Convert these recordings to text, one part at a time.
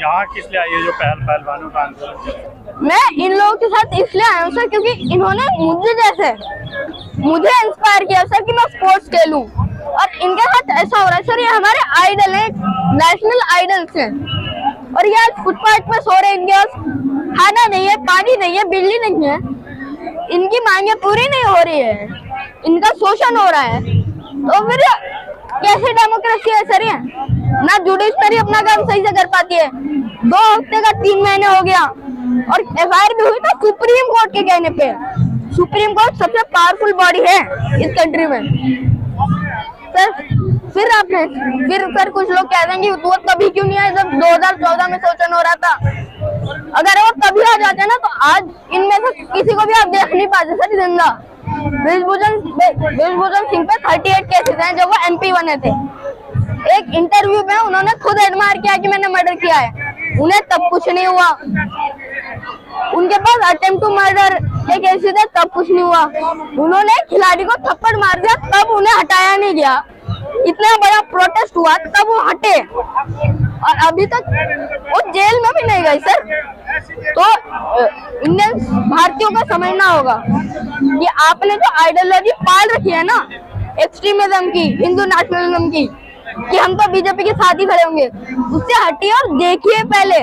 यहाँ किस लिए आई है जो पहलवानों का आंदोलन? मैं इन लोगों के साथ इसलिए आया हूँ सर क्योंकि इन्होंने मुझे इंस्पायर किया सर कि मैं स्पोर्ट्स खेलूं, और इनके साथ ऐसा हो रहा है सर। ये हमारे आइडल हैं, नेशनल आइडल्स हैं, और ये आज फुटपाथ पे सो रहे हैं। इनके पास खाना नहीं है, पानी नहीं है, बिजली नहीं है, इनकी मांगे पूरी नहीं हो रही है, इनका शोषण हो रहा है। तो फिर कैसे डेमोक्रेसी है सर? ये ना जुडिशरी अपना काम सही से कर पाती है। 2 हफ्ते का 3 महीने हो गया, और FIR भी हुई तो सुप्रीम कोर्ट के कहने पे। सुप्रीम कोर्ट सबसे पावरफुल बॉडी है इस कंट्री में सर। फिर सर कुछ लोग कह देंगे वो तभी क्यों नहीं आए जब 2014 में शोषण हो रहा था। अगर वो तभी आ जाते ना तो आज इनमें से किसी को भी आप देख नहीं पाते सर जिंदा। ब्रिजभूषण सिंह पे 38 केसेस हैं जब वो MP बने थे। एक इंटरव्यू में उन्होंने खुद एडमायर किया कि मैंने मर्डर किया है, उन्हें तब कुछ नहीं हुआ। उनके पास अटेम्प्ट टू मर्डर के केसेस थे, तब कुछ नहीं हुआ। उन्होंने खिलाड़ी को थप्पड़ मार दिया, तब उन्हें हटाया नहीं गया। इतना बड़ा प्रोटेस्ट हुआ तब वो हटे, और अभी तक वो जेल में भी नहीं गए सर। तो इंडियन भारतीयों को समझना होगा कि आपने जो आइडियोलॉजी पाल रखी है ना एक्सट्रीमिज्म की, हिंदू नेशनलिज्म की, कि हम तो बीजेपी के साथ ही खड़े होंगे, उससे हटिए और देखिए। पहले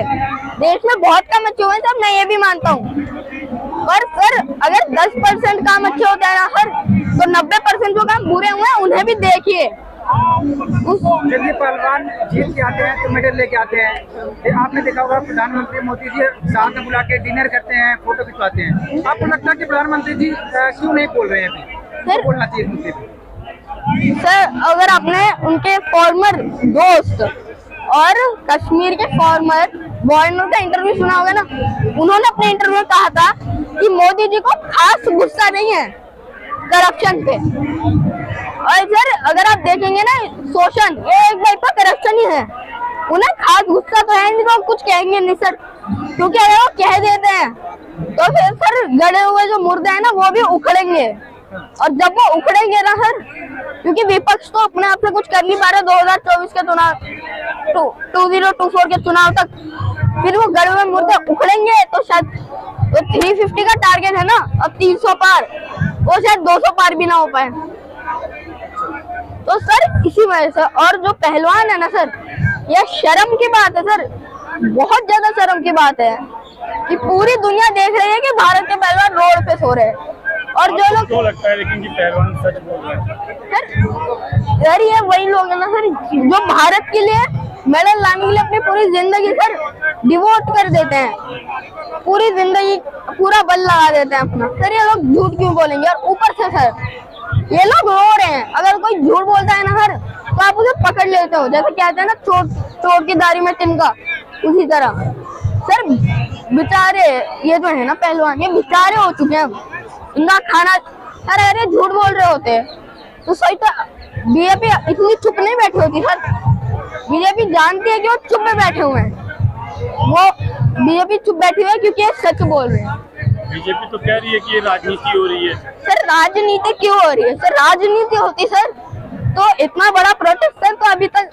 देश में बहुत काम अच्छे हुए सर, मैं ये भी मानता हूँ, पर सर अगर 10% काम अच्छे होते हैं ना सर, तो 90% जो काम बुरे हुए हैं उन्हें भी देखिए। जब ये पहलवान जीत के आते हैं तो मेडल लेके आते हैं, आपने देखा होगा प्रधानमंत्री मोदी जी साथ में बुला के डिनर करते हैं, फोटो खिंचवाते हैं। आपको लगता है कि प्रधानमंत्री जी क्यों नहीं बोल रहे हैं अभी? सर बोलना चाहिए मुझे सर। अगर आपने उनके फॉर्मर दोस्त और कश्मीर के फॉर्मर गवर्नर का इंटरव्यू सुना होगा ना, उन्होंने अपने इंटरव्यू में कहा था कि मोदी जी को खास गुस्सा नहीं है करप्शन पे। और सर अगर आप देखेंगे ना शोषण एक टाइप का करप्शन ही है, उन्हें खास गुस्सा तो है नहीं, तो कुछ कहेंगे नहीं सर, क्योंकि अगर वो कह देते हैं तो फिर सर गड़े हुए जो मुर्दे हैं ना वो भी उखड़ेंगे। और जब वो उखड़ेंगे ना सर, क्योंकि विपक्ष तो अपने आप से कुछ कर नहीं पा रहे 2024 के चुनाव 2024 के चुनाव तक, फिर वो गड़े हुए मुर्दे उखड़ेंगे तो शायद वो 350 का टारगेट है ना, अब 300 पार, वो शायद 200 पार भी ना हो पाए। तो सर इसी वजह से, और जो पहलवान है ना सर, यह शर्म की बात है सर, बहुत ज्यादा शर्म की बात है कि पूरी दुनिया देख रही है कि भारत के पहलवान रोड पे सो रहे हैं। और जो लोग तो लगता है लेकिन कि पहलवान सच बोल रहे हैं सर, ये वही लोग है ना सर जो भारत के लिए मेडल लाने के लिए अपनी पूरी जिंदगी सर डिवोट कर देते हैं, पूरी जिंदगी पूरा बल लगा देते हैं अपना। सर ये लोग झूठ क्यों बोलेंगे? और ऊपर से सर ये लोग रो रहे हैं। अगर कोई झूठ बोलता है ना सर तो आप उसे पकड़ लेते हो, जैसे कहते हैं ना चोट की दाढ़ी में तिनका, उसी तरह सर बेचारे ये जो है ना पहलवान, ये बेचारे हो चुके हैं। इनका खाना, अरे झूठ बोल रहे होते तो सही तो बीजेपी इतनी चुप नहीं बैठी होती सर। बीजेपी जानती है कि वो चुप में बैठे हुए हैं, वो बीजेपी चुप बैठी हुई है क्योंकि ये सच बोल रहे हैं। बीजेपी तो कह रही है कि ये राजनीति हो रही है। सर राजनीति क्यों हो रही है सर? राजनीति होती सर तो इतना बड़ा प्रोटेस्ट सर, तो अभी तक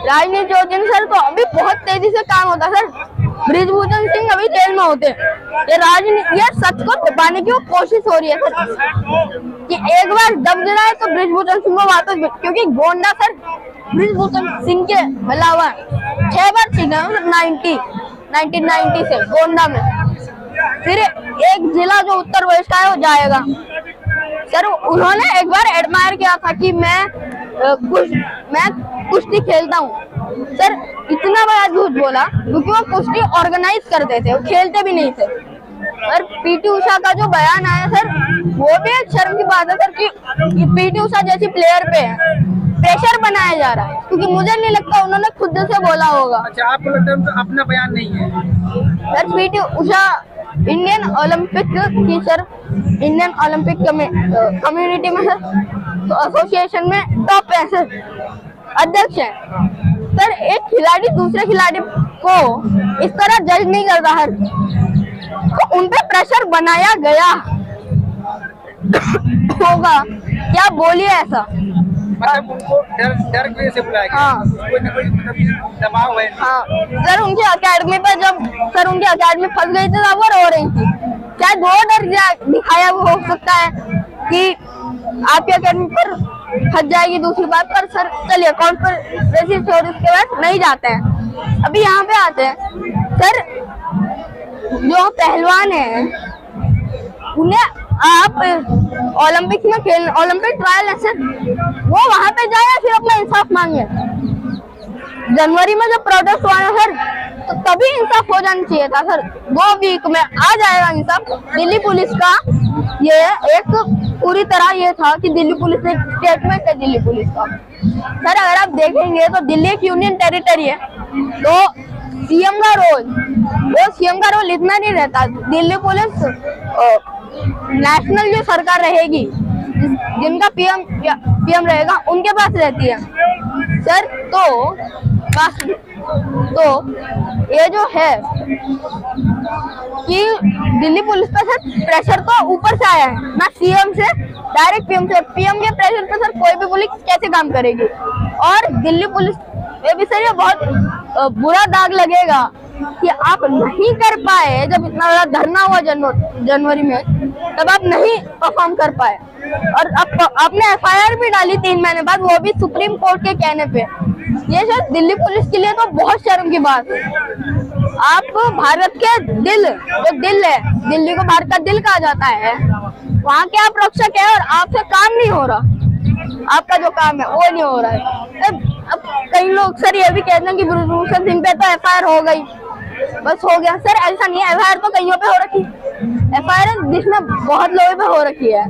राजनीति होती है सर, तो अभी बहुत तेजी से काम होता सर। ब्रिजभूषण सिंह अभी जेल में होते, ये राजनीति, ये सच को दबाने की वो कोशिश हो रही है सर, कि एक बार दब जाए तो ब्रिजभूषण सिंह को वापस, क्योंकि गोंडा सर ब्रिजभूषण सिंह के अलावा 6 बार जीता है 1990 से गोंडा में। फिर एक जिला जो उत्तर प्रदेश का है वो जाएगा सर। उन्होंने एक बार एडमायर किया था कि मैं कुश्ती खेलता हूँ सर, इतना बड़ा झूठ बोला क्योंकि वो कुश्ती ऑर्गेनाइज करते थे, वो खेलते भी नहीं थे। सर PT उषा का जो बयान आया सर, वो भी एक शर्म की बात है सर कि PT उषा जैसी प्लेयर पे प्रेशर बनाया जा रहा है, क्योंकि मुझे नहीं लगता उन्होंने खुद से बोला होगा। अच्छा, आपको लगता है तो अपना बयान नहीं है sir? PT Usha Indian Olympic की सर, इंडियन ओलंपिक कम्युनिटी में सर एसोसिएशन में टॉप है सर, अध्यक्ष है सर। एक खिलाड़ी दूसरे खिलाड़ी को इस तरह जज नहीं करता है, तो उन पे प्रेशर बनाया गया होगा, क्या बोलिए ऐसा मतलब उनको डर की वजह से बुलाया गया। हाँ। कोई ना कोई मतलब दबाव है। हाँ सर, उनकी अकेडमी पर जब सर उनकी अकेडमी फंस गई थी तब वो रो रही थी। शायद वो डर दिखाया हो सकता है कि आपकी अकेडमी पर फंस जाएगी दूसरी बात। पर सर चलिए कॉन्ट्रोवर्सी स्टोरीज के बाद नहीं जाते हैं, अभी यहाँ पे आते हैं। सर जो पहलवान है उन्हें आप ओलंपिक्स में खेल, ओलंपिक ट्रायल है सर, वो वहां पे जाए फिर अपना इंसाफ मांगे। जनवरी में जब प्रोटेस्ट हुआ है सर तो तभी इंसाफ हो जाना चाहिए था सर। 2 वीक में आ जाएगा इंसाफ। दिल्ली पुलिस का ये एक पूरी तरह ये था कि दिल्ली पुलिस ने स्टेटमेंट है दिल्ली पुलिस का। सर अगर आप देखेंगे तो दिल्ली एक यूनियन टेरिटरी है, तो सीएम का रोल इतना नहीं रहता। दिल्ली पुलिस नेशनल जो सरकार रहेगी, जिनका पीएम रहेगा, उनके पास रहती है सर। तो ये जो है कि दिल्ली पुलिस पर सर प्रेशर तो ऊपर से आया है, ना सीएम से, डायरेक्ट पीएम से। पीएम के प्रेशर पर सर कोई भी पुलिस कैसे काम करेगी। और दिल्ली पुलिस ये भी सर ये बहुत बुरा दाग लगेगा कि आप नहीं कर पाए। जब इतना बड़ा धरना हुआ जनवरी में, तब आप नहीं परफॉर्म कर पाए। और आपने एफआईआर भी डाली 3 महीने बाद, वो भी सुप्रीम कोर्ट के कहने पे। ये सर दिल्ली पुलिस के लिए तो बहुत शर्म की बात है। आप भारत के दिल, जो दिल है, दिल्ली को भारत का दिल कहा जाता है, वहाँ के आप रक्षक है और आपसे काम नहीं हो रहा। आपका जो काम है वो नहीं हो रहा है। अब कई लोग सर ये भी कहते हैं कि ब्रिजभूषण सिंह पे तो एफआईआर हो गई, बस हो गया। सर ऐसा नहीं है, एफआईआर तो कईयों पे हो रखी, एफआईआर जिसमें बहुत लोगों पे हो रखी है,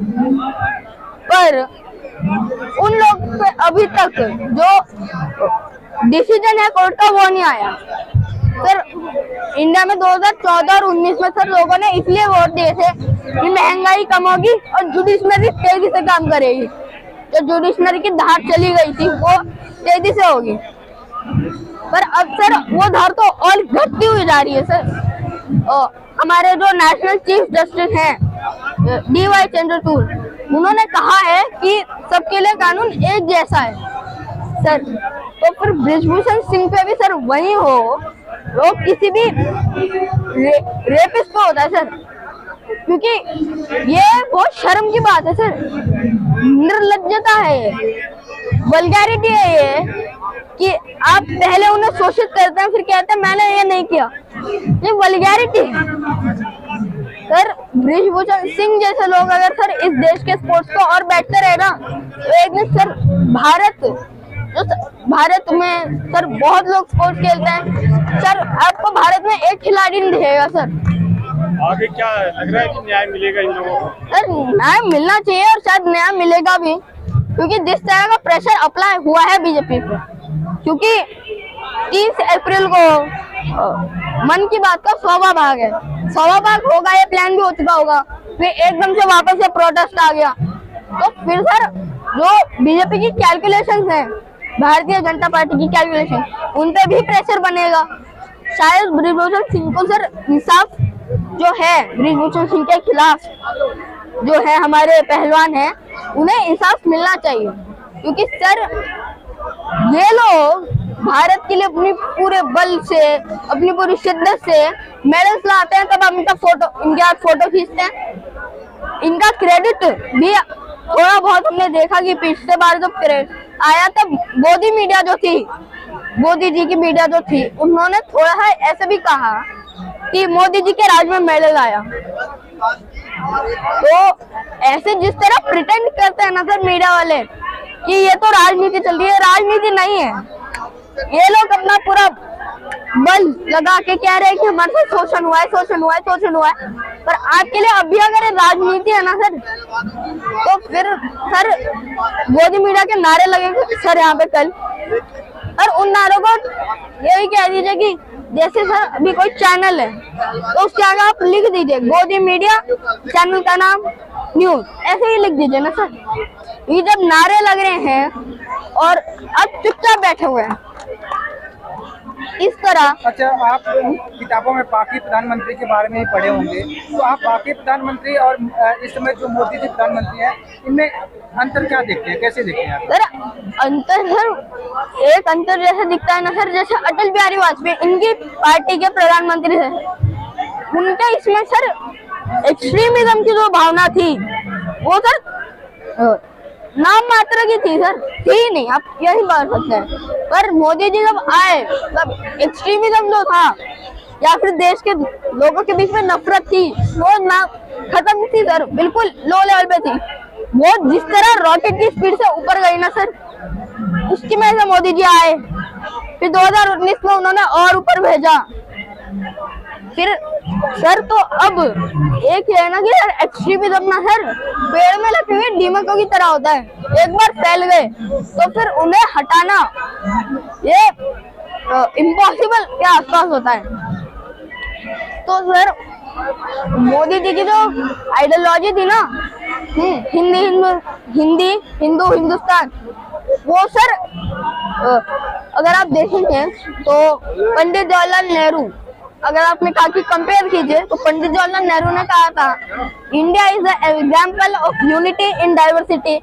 पर उन लोग पे अभी तक जो डिसीजन है कोर्ट का वो नहीं आया। सर इंडिया में 2014 और 19 में सर लोगों ने इसलिए वोट दिए थे कि महंगाई कम होगी और जुडिशनरी तेजी से काम करेगी। जो जुडिशनरी की धार चली गई थी वो तेजी से होगी, पर अब सर वो धार तो और घटती हुई जा रही है सर। हमारे जो नेशनल चीफ जस्टिस हैं DY चंद्रचूड़, उन्होंने कहा है कि सबके लिए कानून एक जैसा है सर। तो फिर ब्रिजभूषण सिंह पे भी सर वही हो, वो किसी भी रेपिस्ट पे होता है सर, क्योंकि ये बहुत शर्म की बात है सर। निर्लज्जता है, वल्गैरिटी है ये कि आप पहले उन्हें शोषित करते हैं फिर कहते हैं मैंने ये नहीं किया। ये वल्गैरिटी है सर। ब्रिजभूषण सिंह जैसे लोग अगर सर इस देश के स्पोर्ट्स को और बैठते रहे ना, तो एक दिन सर भारत में सर बहुत लोग स्पोर्ट्स खेलते हैं सर, आपको भारत में एक खिलाड़ी नहीं दिखेगा सर। आगे क्या लग रहा है कि न्याय मिलेगा इन लोगों को? सर न्याय मिलना चाहिए और शायद न्याय मिलेगा भी, क्योंकि जिस तरह का प्रेशर अप्लाई हुआ है बीजेपी पे, क्योंकि 30 अप्रैल को मन की बात का 100वां भाग है, 100वां भाग होगा, ये प्लान भी हो चुका होगा, फिर एकदम से वापस से प्रोटेस्ट आ गया। तो फिर सर जो बीजेपी की कैलकुलेशंस हैं, भारतीय जनता पार्टी की कैलकुलेशन, उन पे भी प्रेशर बनेगा। शायद ब्रिजभूषण सिंह को सर इंसाफ जो है, ब्रिजभूषण सिंह के खिलाफ जो है हमारे पहलवान हैं, उन्हें इंसाफ मिलना चाहिए, क्योंकि सर ये लोग भारत के लिए अपनी पूरे बल से, अपनी पूरी शिद्दत से मेडल्स लाते हैं, तब हम इनका इनके हाथ फोटो खींचते हैं। इनका क्रेडिट भी थोड़ा बहुत हमने देखा कि पिछले बार जब क्रेडिट आया तब मोदी मीडिया जो थी, मोदी जी की मीडिया जो थी, उन्होंने थोड़ा सा ऐसे भी कहा कि मोदी जी के राज में मेडल आया। तो ऐसे जिस तरह प्रिटेंड करते हैं ना सर मीडिया वाले कि ये तो राजनीति चल रही है, राजनीति नहीं है। ये लोग अपना पूरा बल लगा के कह रहे हैं कि हमारे साथ शोषण हुआ है, शोषण हुआ है, शोषण हुआ है, पर आपके लिए अभी अगर राजनीति है ना सर, तो फिर सर मोदी मीडिया के नारे लगेंगे सर यहाँ पे कल, और उन नारों को यही कह दीजिए कि जैसे सर अभी कोई चैनल है तो उसके आगे आप लिख दीजिए गोदी मीडिया, चैनल का नाम न्यूज, ऐसे ही लिख दीजिए ना सर। ये जब नारे लग रहे हैं और अब चुपचाप बैठे हुए हैं इस तरह। अच्छा, आप किताबों में पाक प्रधानमंत्री के बारे में ही पढ़े होंगे, तो आप पाक प्रधानमंत्री और इस समय जो मोदी जी प्रधानमंत्री हैं, इनमें अंतर क्या देखते हैं, कैसे देखते हैं आप? सर अंतर सर, एक अंतर जैसे दिखता है ना सर, जैसे अटल बिहारी वाजपेयी इनकी पार्टी के प्रधानमंत्री थे, उनके इसमें सर एक्सट्रीमिज्म की जो भावना थी वो सर नाम मात्र की थी सर, थी नहीं, आप यही बात सकते हैं। पर मोदी जी जब आए तब एक्सट्रीमिज्म जो था या फिर देश के लोगों के बीच में नफरत थी वो ना खत्म थी सर, बिल्कुल लो लेवल पे थी। वो जिस तरह रॉकेट की स्पीड से ऊपर गई ना सर, उसकी वजह से मोदी जी आए। फिर 2019 में उन्होंने और ऊपर भेजा। फिर सर तो अब एक है ना कि सर एक्सट्रीमिज्म ना सर पेड़ में लगे हुए दीमकों की तरह होता है, एक बार फैल गए तो फिर उन्हें हटाना ये इम्पॉसिबल के आसपास होता है। तो सर मोदी जी की जो आइडियोलॉजी थी ना, हिंदी हिंदू हिंदुस्तान, वो सर अगर आप देखेंगे तो पंडित जवाहरलाल नेहरू, अगर आपने कहा कि कंपेयर कीजिए तो पंडित जवाहरलाल नेहरू ने कहा था India is the example of unity in diversity,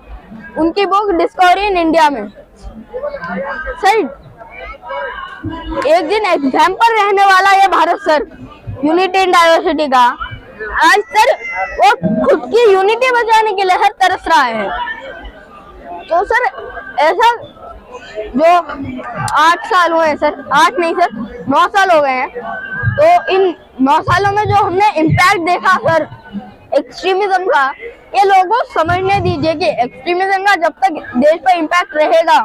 उनकी बुक डिस्कवरी इन इंडिया में। सर एक दिन एग्जाम्पल रहने वाला ये Bharat sir unity in diversity का, आज सर वो खुद की यूनिटी बचाने के लिए हर तरस रहा है। तो सर ऐसा जो 8 साल हुए हैं सर, 8 नहीं सर 9 साल हो गए हैं, तो इन 9 सालों में जो हमने इम्पैक्ट देखा सर एक्सट्रीमिज्म का, ये लोगों को समझने दीजिए कि एक्सट्रीमिज्म का जब तक देश पर इम्पैक्ट रहेगा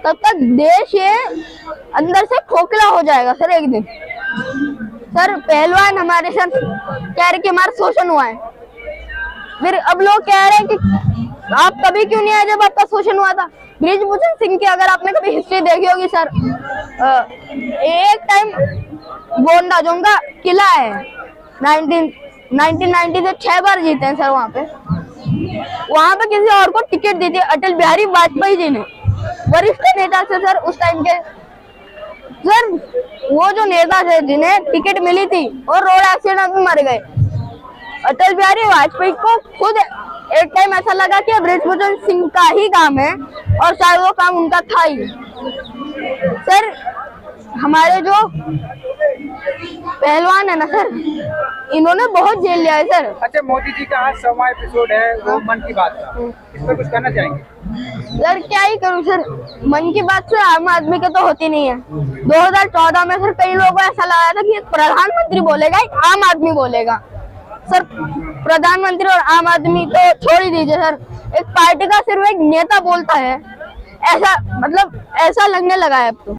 तब तक देश ये अंदर से खोखला हो जाएगा सर एक दिन। सर पहलवान हमारे सर कह रहे कि हमारा शोषण हुआ है, फिर अब लोग कह रहे हैं कि आप कभी क्यों नहीं आए जब आपका शोषण हुआ था। बृजभूषण सिंह की अगर आपने कभी हिस्ट्री देखी होगी सर, एक टाइम गोंडा जो उनका किला है 1990 से 6 बार जीते हैं सर, वहां पे किसी और को टिकट दी थी अटल बिहारी वाजपेयी जी ने, वरिष्ठ नेता थे सर उस टाइम के। सर वो जो नेता थे जिन्हें टिकट मिली थी और रोड एक्सीडेंट में मर गए, अटल बिहारी वाजपेयी को खुद एक टाइम ऐसा लगा कि बृजभूषण सिंह का ही काम है और शायद वो काम उनका था ही। सर हमारे जो पहलवान है ना सर, इन्होंने बहुत झेल लिया है सर। अच्छा, मोदी जी का आज 100वां एपिसोड है वो मन की बात का, इस पर कुछ कहना चाहेंगे? सर क्या ही करूं सर, मन की बात से आम आदमी के तो होती नहीं है। 2014 में सर कई लोगों को ऐसा लगा था कि प्रधानमंत्री बोलेगा आम आदमी बोलेगा। सर प्रधानमंत्री और आम आदमी तो छोड़ ही दीजिए सर, एक पार्टी का सिर्फ एक नेता बोलता है, ऐसा मतलब ऐसा लगने लगा है अब तो।